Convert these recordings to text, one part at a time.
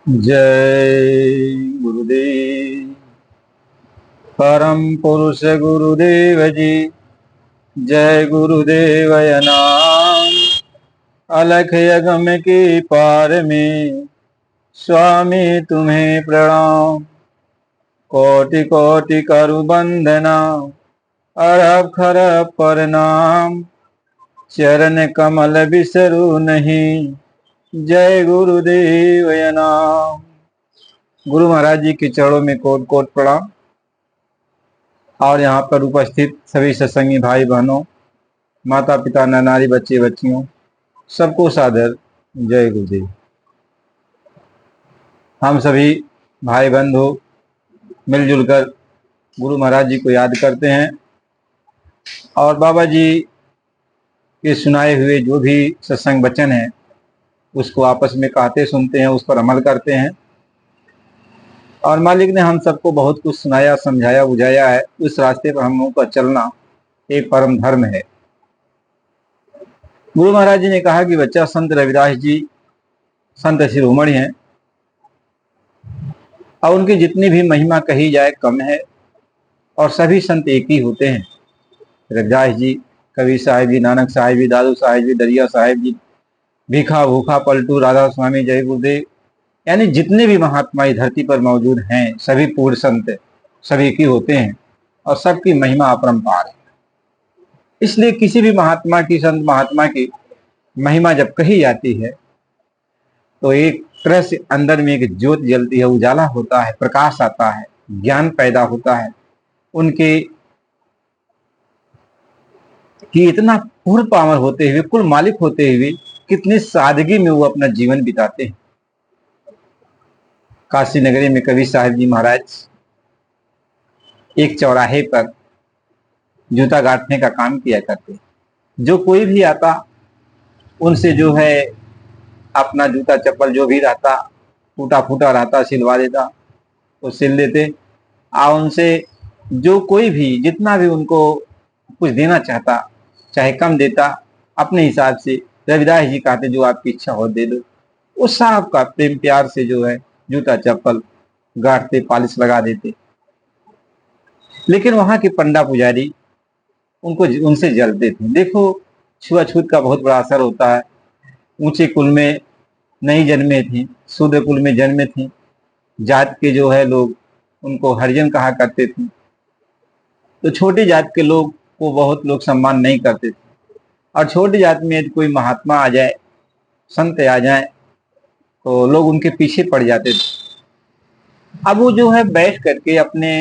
जय गुरुदेव। परम पुरुष गुरुदेव जी। जय गुरुदेवय नाम। अलख यगम की पार में स्वामी तुम्हें प्रणाम। कोटि कोटि करु बंदना अरब खरब प्रणाम। चरण कमल बिसरू नहीं। जय गुरुदेवय नाम। गुरु महाराज जी के चरणों में कोट कोट प्रणाम। और यहाँ पर उपस्थित सभी सत्संगी भाई बहनों, माता पिता, नारी, बच्चे बच्चियों, सबको सादर जय गुरुदेव। हम सभी भाई बंधु मिलजुल कर गुरु महाराज जी को याद करते हैं और बाबा जी के सुनाए हुए जो भी सत्संग वचन है उसको आपस में कहते सुनते हैं, उस पर अमल करते हैं। और मालिक ने हम सबको बहुत कुछ सुनाया, समझाया, बुझाया है। उस रास्ते पर हम लोगों का चलना एक परम धर्म है। गुरु महाराज जी ने कहा कि बच्चा, संत रविदास जी संत शिरोमणि हैं और उनकी जितनी भी महिमा कही जाए कम है। और सभी संत एक ही होते हैं। रविदास जी, कबीर साहिब जी, नानक साहिब जी, दादू साहिब जी, दरिया साहिब जी, भीखा भूखा पलटू, राधा स्वामी, जय गुरुदेव, यानी जितने भी महात्मा इस धरती पर मौजूद हैं सभी पूर्ण संत सभी एक ही होते हैं और सबकी महिमा अपरंपार है। इसलिए किसी भी महात्मा की, संत महात्मा की महिमा जब कही जाती है तो एक तरह से अंदर में एक ज्योत जलती है, उजाला होता है, प्रकाश आता है, ज्ञान पैदा होता है। उनके कि इतना पूर्ण पावर होते हुए, कुल मालिक होते हुए, कितनी सादगी में वो अपना जीवन बिताते हैं। काशी नगरी में कबीर साहिब जी महाराज एक चौराहे पर जूता गांठने का काम किया करते। जो कोई भी आता उनसे जो है अपना जूता चप्पल जो भी रहता, टूटा फूटा रहता, सिलवा देता, वो सिल देते। और उनसे जो कोई भी जितना भी उनको कुछ देना चाहता, चाहे कम देता, अपने हिसाब से रविदास जी कहते जो आपकी इच्छा हो दे दो। वो सब का प्रेम प्यार से जो है जूता चप्पल गांठते, पॉलिश लगा देते। लेकिन वहां के पंडा पुजारी उनको उनसे जलते थे। देखो, छुआछूत का बहुत बड़ा असर होता है। ऊंचे कुल में नहीं जन्मे थे, शूद्र कुल में जन्मे थे, जात के जो है लोग उनको हरिजन कहा करते थे। तो छोटी जात के लोग को बहुत लोग सम्मान नहीं करते थे। और छोटी जात में कोई महात्मा आ जाए, संत आ जाए, तो लोग उनके पीछे पड़ जाते थे। अब वो जो है बैठ करके अपने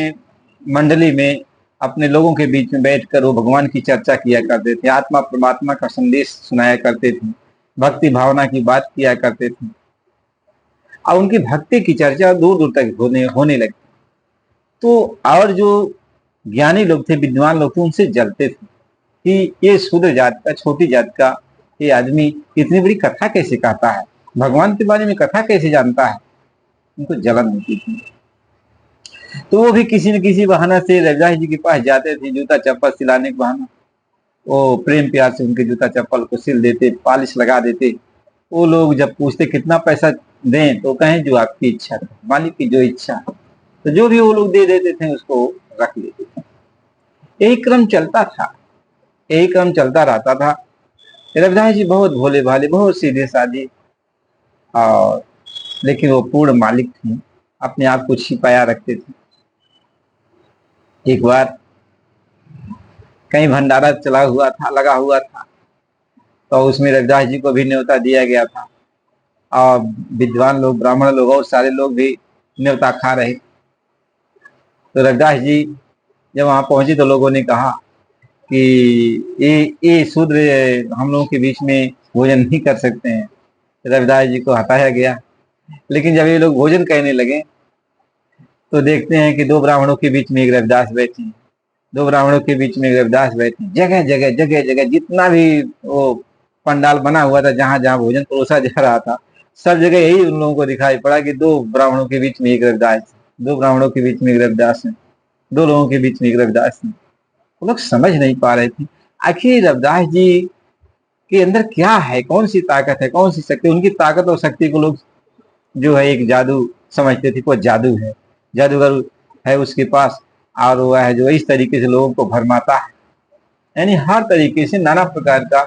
मंडली में, अपने लोगों के बीच में बैठकर वो भगवान की चर्चा किया करते थे, आत्मा परमात्मा का संदेश सुनाया करते थे, भक्ति भावना की बात किया करते थे। और उनकी भक्ति की चर्चा दूर दूर तक होने लगती। तो और जो ज्ञानी लोग थे, विद्वान लोग थे, उनसे जलते थे कि ये शूद्र जात का, छोटी जात का ये आदमी इतनी बड़ी कथा कैसे कहता है, भगवान के बारे में कथा कैसे जानता है। उनको जलन होती थी। तो वो भी किसी न किसी बहाना से रविदास जी के पास जाते थे, जूता चप्पल सिलाने के बहाना। वो प्रेम प्यार से उनके जूता चप्पल को सिल देते, पॉलिश लगा देते। वो लोग जब पूछते कितना पैसा दें, तो कहें जो आपकी इच्छा है, मालिक की जो इच्छा, तो जो भी वो लोग दे देते थे उसको रख लेते थे। यही क्रम चलता था, यही क्रम चलता रहता था। रविदास जी बहुत भोले भाले, बहुत सीधे साधे, और लेकिन वो पूर्ण मालिक थे, अपने आप को छिपाया रखते थे। एक बार कहीं भंडारा चला हुआ था, लगा हुआ था, तो उसमें रविदास जी को भी न्योता दिया गया था और विद्वान लोग, ब्राह्मण लोग और सारे लोग भी न्योता खा रहे। तो रविदास जी जब वहां पहुंचे तो लोगों ने कहा कि ये शूद्र हम लोगों के बीच में भोजन नहीं कर सकते हैं। रविदास जी को हटाया गया। लेकिन जब ये लोग भोजन करने लगे तो देखते हैं कि दो ब्राह्मणों के बीच में एक रविदास बैठे, दो ब्राह्मणों के बीच में एक रविदास बैठे। जगह जगह जगह जगह जितना भी वो पंडाल बना हुआ था, जहां जहां भोजन परोसा जा रहा था, सब जगह यही उन लोगों को दिखाई पड़ा कि दो ब्राह्मणों के बीच में एक रविदास है, दो ब्राह्मणों के बीच में एक रविदास है, दो लोगों के बीच में एक रविदास है। वो लोग समझ नहीं पा रहे थे आखिर रविदास जी के अंदर क्या है, कौन सी ताकत है, कौन सी शक्ति। उनकी ताकत और शक्ति को लोग जो है एक जादू समझते थे, वो जादू है, जादूगर है उसके पास, और वह है जो इस तरीके से लोगों को भरमाता है। यानी हर तरीके से नाना प्रकार का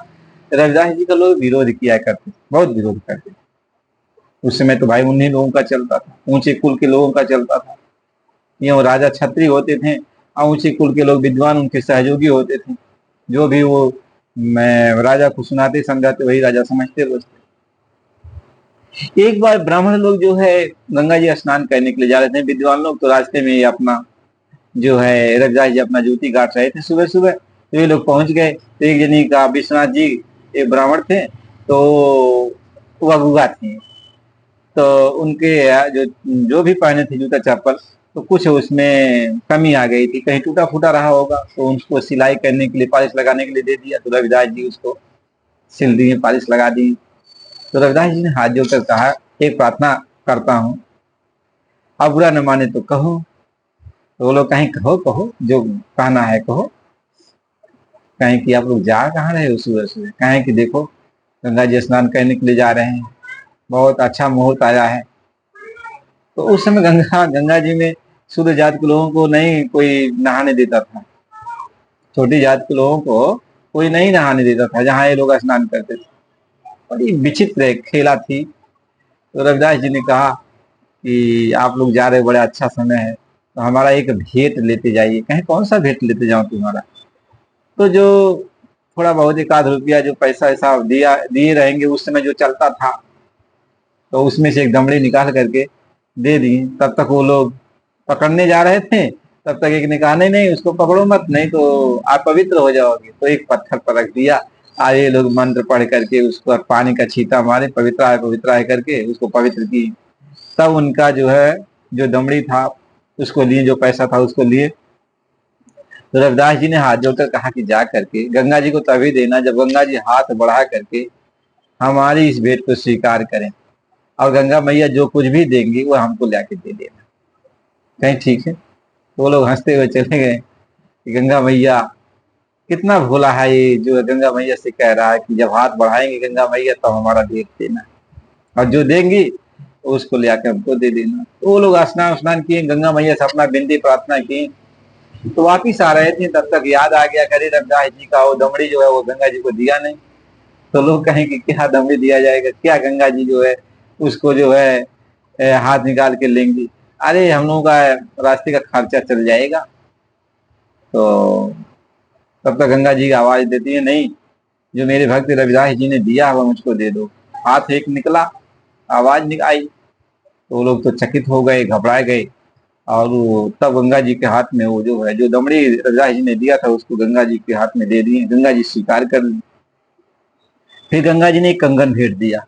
रविदास जी का लोग विरोध किया करते, बहुत विरोध करते। उस समय तो भाई उन्हीं लोगों का चलता था, ऊंचे कुल के लोगों का चलता था। ये वो राजा छत्री होते थे और ऊंचे कुल के लोग विद्वान उनके सहयोगी होते थे। जो भी वो मैं राजा को सुनाते समझाते वही राजा समझते बसते। एक बार ब्राह्मण लोग जो है गंगा जी स्नान करने के लिए जा रहे थे, विद्वान लोग तो रास्ते में अपना जो है रविदास जी अपना ज्योति काट रहे थे सुबह सुबह। तो ये लोग पहुंच गए, तो एक जनी का विश्वनाथ जी एक ब्राह्मण थे, तो वह गुगा थी, तो उनके जो जो भी पहने थे जूता चप्पल, तो कुछ उसमें कमी आ गई थी, कहीं टूटा फूटा रहा होगा, तो उनको सिलाई करने के लिए पॉलिश लगाने के लिए दे दिया। तो रविदास जी उसको सिल दिए, पॉलिश लगा दी। तो रविदास जी ने हाथ जोड़कर कहा, एक प्रार्थना करता हूँ, अब बुरा न माने तो कहो। तो वो लोग कहीं कहो कहो, जो कहना है कहो। कहें कि आप लोग जा कहाँ रहे हो सुबह सुबह? कहें कि देखो गंगा जी स्नान करने के लिए जा रहे हैं, बहुत अच्छा मुहूर्त आया है। तो उस समय गंगा गंगा जी में शुद्ध जात के लोगों को नहीं कोई नहाने देता था, छोटी जात के लोगों को कोई नहीं नहाने देता था जहाँ ये लोग स्नान करते थे। बड़ी विचित्र खेला थी। तो रविदास जी ने कहा कि आप लोग जा रहे, बड़ा अच्छा समय है, तो हमारा एक भेंट लेते जाइए। कहें कौन सा भेंट लेते जाऊं तुम्हारा? तो जो थोड़ा बहुत एक आध रुपया जो पैसा ऐसा दिया दिए रहेंगे उस समय जो चलता था, तो उसमें से एक दमड़ी निकाल करके दे दी। तब तक वो लोग पकड़ने जा रहे थे, तब तक एक ने कहा नहीं नहीं उसको पकड़ो मत, नहीं तो आप पवित्र हो जाओगे। तो एक पत्थर पर रख दिया, और ये लोग मंत्र पढ़ करके उसको पानी का छींटा मारे, पवित्र है करके उसको पवित्र की। तब उनका जो है जो दमड़ी था उसको लिए, जो पैसा था उसको लिए। तो रविदास जी ने हाथ जोड़कर कहा कि जा करके गंगा जी को तभी देना जब गंगा जी हाथ बढ़ा करके हमारी इस भेंट को स्वीकार करें, और गंगा मैया जो कुछ भी देंगी वो हमको लाके दे देना। कहीं ठीक है। तो वो लोग हंसते हुए चले गए कि गंगा मैया कितना भोला है ये, जो गंगा मैया से कह रहा है कि जब हाथ बढ़ाएंगे गंगा मैया तब हमारा भेंट देना, और जो देंगी तो उसको ले आकर हमको दे देना। तो वो लोग स्नान स्नान किए, गंगा मैया से अपना विनती प्रार्थना की। तो वापिस आ रहे थे, तब तक याद आ गया करे रविदास जी का वो दमड़ी जो है वो गंगा जी को दिया नहीं। तो लोग कहें कि क्या दमड़ी दिया जाएगा, क्या गंगा जी जो है उसको जो है हाथ निकाल के लेंगी? अरे हम लोगों का रास्ते का खर्चा चल जाएगा। तो तब तक गंगा जी की आवाज देती है, नहीं, जो मेरे भक्त रविदास जी ने दिया वह मुझको दे दो। हाथ एक निकला, आवाज आई, तो वो लोग तो चकित हो गए, घबरा गए। और तब गंगा जी के हाथ में वो जो है जो दमड़ी रविदास जी ने दिया था उसको गंगा जी के हाथ में दे दिए। गंगा जी स्वीकार कर ली। फिर गंगा जी ने एक कंगन भेंट दिया।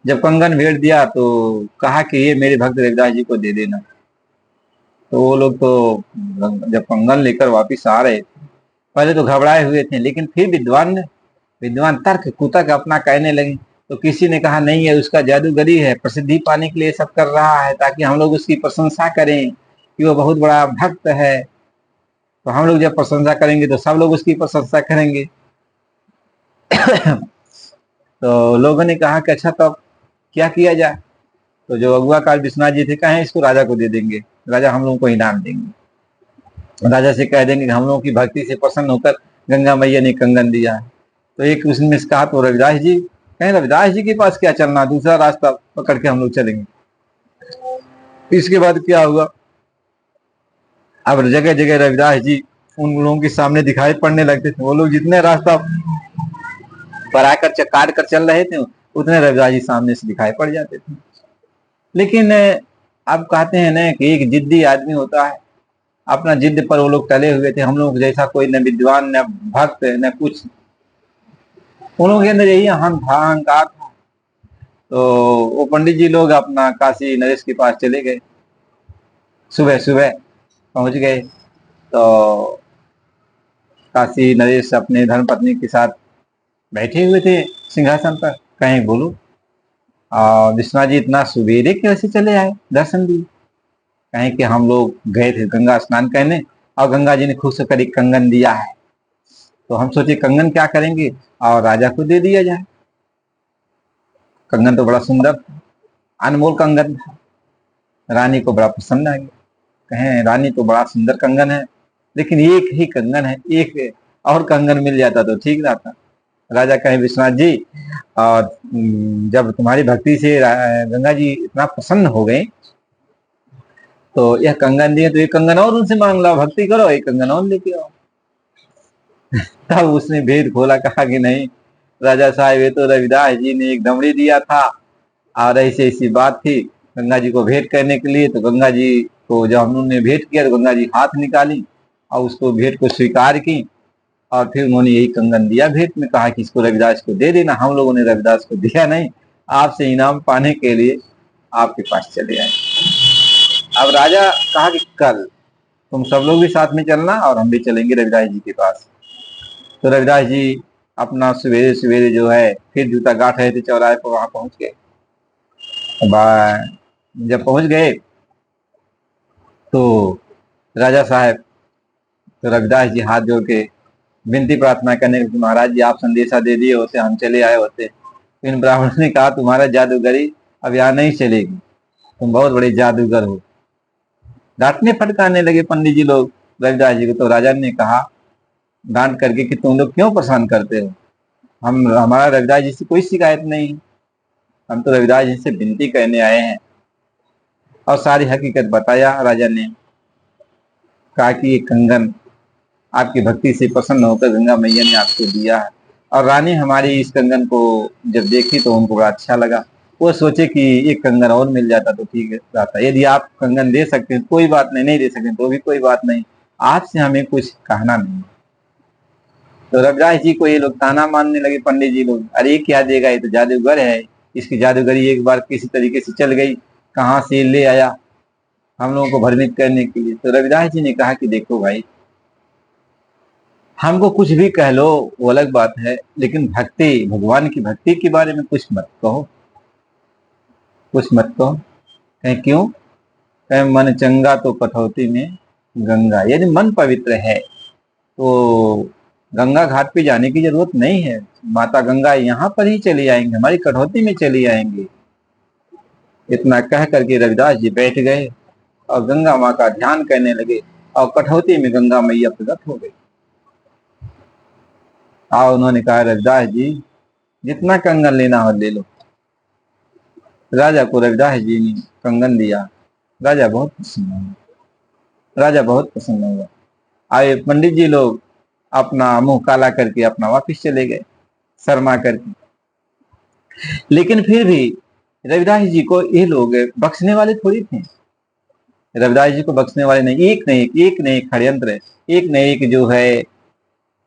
जब कंगन भेंट दिया तो कहा कि ये मेरे भक्त रविदास जी को दे देना। तो वो लोग तो जब कंगन लेकर वापिस आ रहे थे, पहले तो घबराए हुए थे, लेकिन फिर विद्वान तर्क कुतर्क अपना कहने लगे। तो किसी ने कहा नहीं है, उसका जादूगरी है, प्रसिद्धि पाने के लिए सब कर रहा है ताकि हम लोग उसकी प्रशंसा करें कि वो बहुत बड़ा भक्त है। तो हम लोग जब प्रशंसा करेंगे तो सब लोग उसकी प्रशंसा करेंगे। तो लोगों ने कहा कि अच्छा तब क्या किया जाए? तो जो अगुआ काल विश्वनाथ जी थे, कहें इसको राजा को दे देंगे, राजा हम लोगों को इनाम देंगे। राजा से कह देंगे कि हम लोगों की भक्ति से प्रसन्न होकर गंगा मैया ने कंगन दिया है। तो एक उसने कहा तो रविदास जी, कहें रविदास जी के पास क्या चलना, दूसरा रास्ता पकड़ के हम लोग चलेंगे। इसके बाद क्या हुआ, अब जगह जगह रविदास जी उन लोगों के सामने दिखाई पड़ने लगते थे। वो लोग जितने रास्ता पर आकर काट कर चल रहे थे उतने रविदास जी सामने से दिखाई पड़ जाते थे। लेकिन अब कहते हैं ना कि एक जिद्दी आदमी होता है, अपना जिद पर वो लोग टले हुए थे। हम लोग जैसा कोई न विद्वान न भक्त न कुछ, उन लोगों के अंदर यही अहंकार था। तो वो पंडित जी लोग अपना काशी नरेश के पास चले गए, सुबह सुबह पहुंच गए। तो काशी नरेश अपने धर्मपत्नी के साथ बैठे हुए थे सिंहासन पर। कहें बोलो, विश्वनाथ जी इतना सवेरे कैसे चले आए, दर्शन दिए? कहें कि हम लोग गए थे गंगा स्नान करने और गंगा जी ने खुश होकर एक कंगन दिया है, तो हम सोचे कंगन क्या करेंगे और राजा को दे दिया जाए। कंगन तो बड़ा सुंदर था। अनमोल कंगन था। रानी को बड़ा पसंद आ गया। कहें रानी तो बड़ा सुंदर कंगन है, लेकिन एक ही कंगन है, एक और कंगन मिल जाता तो ठीक रहता। राजा कहे विश्वनाथ जी, और जब तुम्हारी भक्ति से गंगा जी इतना प्रसन्न हो गए तो यह कंगन दिए, तो एक कंगन और उनसे मांग लो, भक्ति करो, एक कंगन और लेके आओ। तब उसने भेद खोला, कहा कि नहीं राजा साहब, ये तो रविदास जी ने एक दमड़ी दिया था और ऐसी ऐसी बात थी गंगा जी को भेंट करने के लिए। तो गंगा जी को जब उन्होंने भेंट किया तो गंगा जी हाथ निकाली और उसको भेंट को स्वीकार की, और फिर उन्होंने यही कंगन दिया भेंट में, कहा कि इसको रविदास को दे देना। हम लोगों ने रविदास को दिया नहीं, आपसे इनाम पाने के लिए आपके पास चले आए। अब राजा कहा कि कल तुम सब लोग भी साथ में चलना और हम भी चलेंगे रविदास जी के पास। तो रविदास जी अपना सवेरे सवेरे जो है फिर जूता गांठ रहे थे चौराहे पर, वहां पहुंच गए। जब पहुंच गए तो राजा साहब, तो रविदास जी हाथ जोड़ के विनती प्रार्थना करने की, महाराज जी आप संदेशा दे दिए होते हम चले आए होते। इन ब्राह्मणों ने कहा तुम्हारा जादूगरी अब यहाँ नहीं चलेगी, तुम बहुत बड़े जादूगर हो। डांटने फटकारने लगे पंडित जी लोग रविदास जी को। तो राजा ने कहा डांट करके कि तुम लोग क्यों परेशान करते हो, हमारा रविदास जी से कोई शिकायत नहीं, हम तो रविदास जी से विनती करने आए हैं। और सारी हकीकत बताया राजा ने। कहा कि ये कंगन आपकी भक्ति से प्रसन्न होकर गंगा मैया ने आपको दिया है, और रानी हमारी इस कंगन को जब देखी तो उनको बड़ा अच्छा लगा। वो सोचे कि एक कंगन और मिल जाता तो ठीक रहता। यदि आप कंगन दे सकते हैं कोई बात नहीं, नहीं दे सकते तो भी कोई बात नहीं, आपसे हमें कुछ कहना नहीं। तो रविदास जी को ये लोग ताना मारने लगे पंडित जी लोग, अरे क्या देगा, ये तो जादूगर है, इसकी जादूगरी एक बार किसी तरीके से चल गई, कहाँ से ले आया हम लोगों को भ्रमित करने के लिए। तो रविदास जी ने कहा कि देखो भाई, हमको कुछ भी कह लो वो अलग बात है, लेकिन भक्ति, भगवान की भक्ति के बारे में कुछ मत कहो, कुछ मत कहो। कहें क्यों? कहें मन चंगा तो कठौती में गंगा, यदि मन पवित्र है तो गंगा घाट पे जाने की जरूरत नहीं है, माता गंगा यहाँ पर ही चली आएंगे, हमारी कठौती में चली आएंगे। इतना कह करके रविदास जी बैठ गए और गंगा माँ का ध्यान करने लगे, और कठौती में गंगा मैया प्रकट हो गई। और उन्होंने कहा रविदास जी जितना कंगन लेना हो ले लो। राजा को रविदास जी ने कंगन दिया, राजा बहुत प्रसन्न हुआ, राजा बहुत प्रसन्न हुआ। आए पंडित जी लोग अपना मुंह काला करके अपना वापिस चले गए शर्मा करके। लेकिन फिर भी रविदास जी को ये लोग बख्शने वाले थोड़ी थे, रविदास जी को बख्शने वाले नहीं, एक न एक षड्यंत्र, एक न एक जो है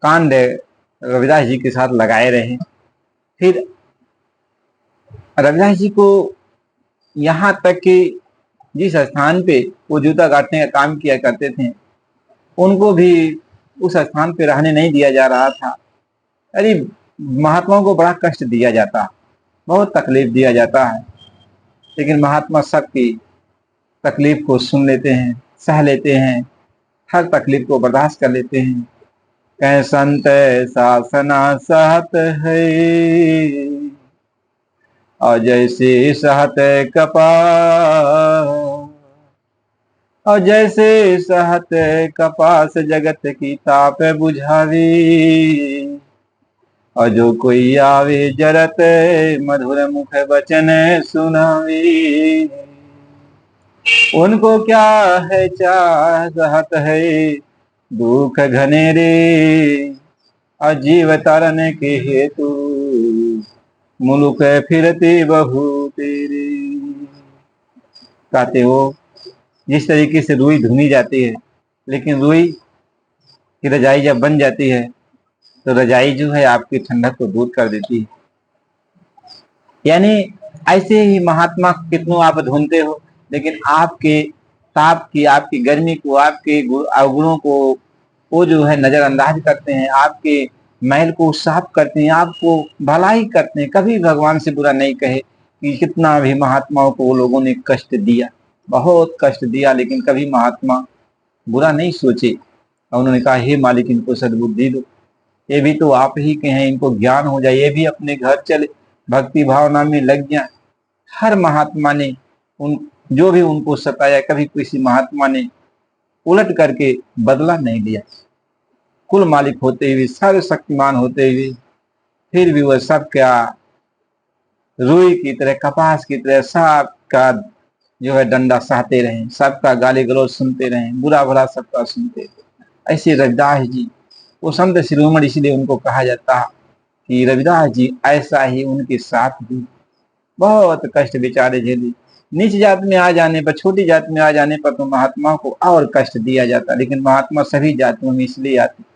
कांड रविदास जी के साथ लगाए रहे। फिर रविदास जी को यहाँ तक कि जिस स्थान पे वो जूता काटने का काम किया करते थे उनको भी उस स्थान पे रहने नहीं दिया जा रहा था। अरे महात्माओं को बड़ा कष्ट दिया जाता, बहुत तकलीफ दिया जाता है, लेकिन महात्मा सबकी तकलीफ को सुन लेते हैं, सह लेते हैं, हर तकलीफ को बर्दाश्त कर लेते हैं। कह संत शासना सहत है, और जैसे सहत कपास, और जैसे सहत कपास जगत की ताप बुझावी, और जो कोई आवे जरत मधुर मुख वचन सुनावी। उनको क्या है चाहत है दुख घनेरे, और जीव तारन के हेतु मुलुक फिरते बहु तेरे। कहते हो जिस तरीके से रुई धुनी जाती है, लेकिन रुई की रजाई जब बन जाती है तो रजाई जो है आपकी ठंडक को दूर कर देती है। यानी ऐसे ही महात्मा कितनों आप ढूंढते हो, लेकिन आपके ताप की, आपकी गर्मी को, आपके अवगुणों को वो जो है नजरअंदाज करते हैं, आपके मैल को साफ करते हैं, आपको भलाई करते हैं। कभी भगवान से बुरा नहीं कहे कि कितना भी महात्माओं को वो लोगों ने कष्ट दिया, बहुत कष्ट दिया, लेकिन कभी महात्मा बुरा नहीं सोचे। और उन्होंने कहा हे मालिक इनको सद्बुद्धि दो, ये भी तो आप ही के हैं, इनको ज्ञान हो जाए, ये भी अपने घर चले, भक्ति भावना में लग जाए, हर महात्मा ने उन जो भी उनको सताया, कभी किसी महात्मा ने उलट करके बदला नहीं लिया। कुल मालिक होते हुए, सर्वशक्तिमान होते हुए, फिर भी वह सबका रुई की तरह, कपास की तरह सबका जो है डंडा सहते रहे, सबका गाली गलौज सुनते रहे, बुरा भला सबका सुनते रहे। ऐसे रविदास जी वो संत शिरोमणि, इसलिए उनको कहा जाता है कि रविदास जी ऐसा ही उनके साथ भी बहुत कष्ट बेचारे झेले। नीच जात में आ जाने पर, छोटी जात में आ जाने पर तो महात्मा को और कष्ट दिया जाता, लेकिन महात्मा सभी जातियों में इसलिए आते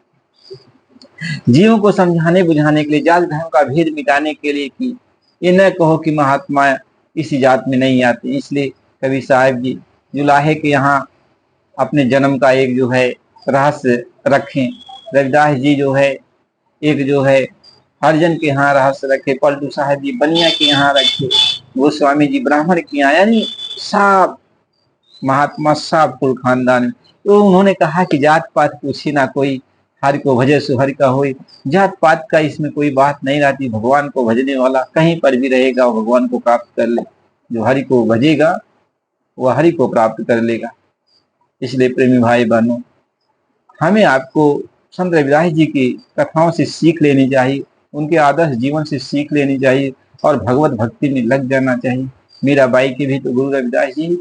जीवों को समझाने बुझाने के लिए, जात धर्म का भेद मिटाने के लिए, कि ये न कहो कि महात्मा इसी जात में नहीं आते। इसलिए कवि साहब जी जुलाहे के यहाँ अपने जन्म का एक जो है रहस्य रखें। रविदास जी जो है एक जो है हरिजन के यहाँ रहस्य रखे, पलटू साहब जी बनिया के यहाँ रखे, गोस्वामी जी ब्राह्मण के यहाँ, यानी सब महात्मा सब कुल खानदान में। तो उन्होंने कहा कि जात पात पूछे ना कोई, हरि को भजे सो हरि का होई। जात पात का इसमें कोई बात नहीं रहती। भगवान को भजने वाला कहीं पर भी रहेगा वो भगवान को प्राप्त कर ले। जो हरि को भजेगा वह हरि को प्राप्त कर लेगा। इसलिए प्रेमी भाई बहनों, हमें आपको संत रविदास जी की कथाओं से सीख लेनी चाहिए, उनके आदर्श जीवन से सीख लेनी चाहिए और भगवत भक्ति में लग जाना चाहिए। मीराबाई के भी तो गुरु रविदास जी ही,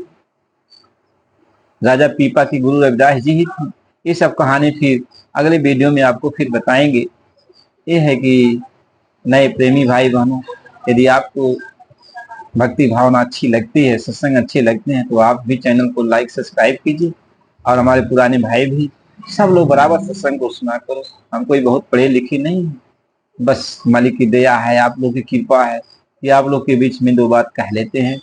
राजा पीपा की गुरु रविदास जी ही थी। ये सब कहानी फिर अगले वीडियो में आपको फिर बताएंगे। ये है कि नए प्रेमी भाई बहनों, यदि आपको भक्ति भावना अच्छी लगती है, सत्संग अच्छे लगते हैं, तो आप भी चैनल को लाइक सब्सक्राइब कीजिए। और हमारे पुराने भाई भी, सब लोग बराबर सत्संग को सुना करो। हम कोई बहुत पढ़े लिखे नहीं है, बस मालिक की दया है, आप लोग की कृपा है कि आप लोग के बीच में दो बात कह लेते हैं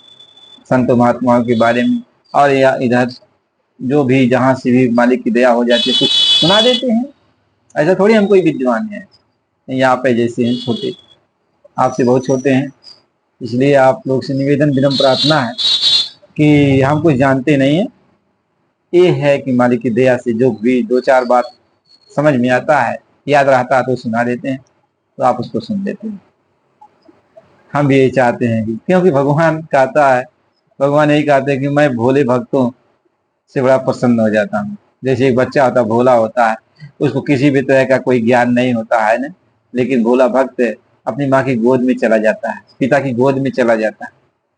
संत महात्माओं के बारे में, और या इधर जो भी जहाँ से भी मालिक की दया हो जाती है कुछ सुना देते हैं। ऐसा थोड़ी हम कोई विद्वान है, यहाँ पे जैसे हैं छोटे, आपसे बहुत छोटे हैं। इसलिए आप लोग से निवेदन विनम्र प्रार्थना है कि हम कुछ जानते नहीं है। ये है कि मालिक की दया से जो भी दो चार बात समझ में आता है, याद रहता है तो सुना देते हैं, तो आप उसको सुन लेते हैं। हम भी यही चाहते हैं कि, क्योंकि भगवान कहता है, भगवान यही कहते हैं कि मैं भोले भक्तों से बड़ा प्रसन्न हो जाता हूँ। जैसे एक बच्चा होता है, भोला होता है, उसको किसी भी तरह का कोई ज्ञान नहीं होता है ना, लेकिन भोला भक्त अपनी माँ की गोद में चला जाता है, पिता की गोद में चला जाता है।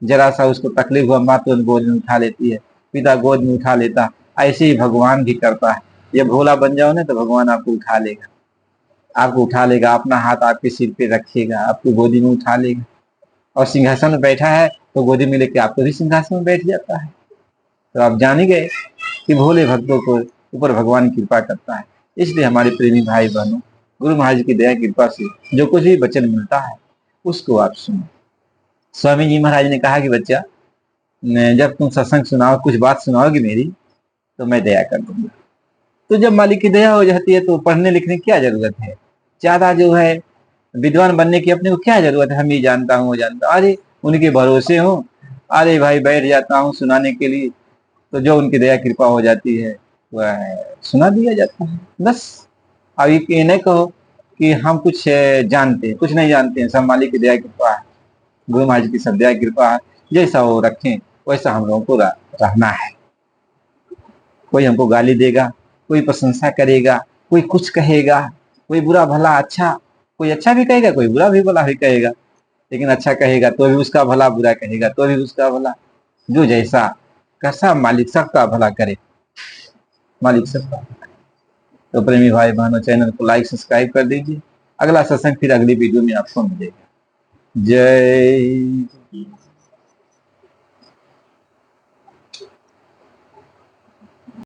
जरा सा उसको तकलीफ हुआ, माँ तो गोद में उठा लेती है, पिता गोद में उठा लेता। ऐसे ही भगवान भी करता है। ये भोला बन जाओ ना तो भगवान आपको उठा लेगा, आपको उठा लेगा, अपना हाथ आपके सिर पे रखेगा, आपको गोदी में उठा लेगा, और सिंहासन में बैठा है तो गोदी में लेके आपको भी सिंहासन में बैठ जाता है। तो आप जान ही गए कि भोले भक्तों को ऊपर भगवान कृपा करता है। इसलिए हमारे प्रेमी भाई बहनों, गुरु महाराज की दया कृपा से जो कुछ भी वचन मिलता है उसको आप सुनो। स्वामी जी महाराज ने कहा कि बच्चा, जब तुम सत्संग सुनाओ, कुछ बात सुनाओगी मेरी, तो मैं दया कर दूंगा। तो जब मालिक की दया हो जाती है तो पढ़ने लिखने की क्या जरूरत है, ज्यादा जो है विद्वान बनने की अपने को क्या जरूरत है। हम ये जानता हूँ वो जानता हूँ, अरे उनके भरोसे हो, अरे भाई बैठ जाता हूँ सुनाने के लिए, तो जो उनकी दया कृपा हो जाती है वह सुना दिया जाता है बस। अब ये नहीं कहो कि हम कुछ जानते हैं, कुछ नहीं जानते हैं, सब मालिक की दया कृपा है, गुरु महाराज की सब दया कृपा है। जैसा वो रखें वैसा हम लोगों को रहना है। कोई हमको गाली देगा, कोई प्रशंसा करेगा, कोई कुछ कहेगा, कोई बुरा भला अच्छा, कोई अच्छा भी कहेगा, कोई बुरा भी भला भी कहेगा, लेकिन अच्छा कहेगा तो भी उसका भला, बुरा कहेगा तो भी उसका भला। जो जैसा कैसा मालिक सबका भला करे, मालिक सबका। तो प्रेमी भाई बहनों, चैनल को लाइक सब्सक्राइब कर दीजिए। अगला सत्संग फिर अगली वीडियो में आपको मिलेगा। जय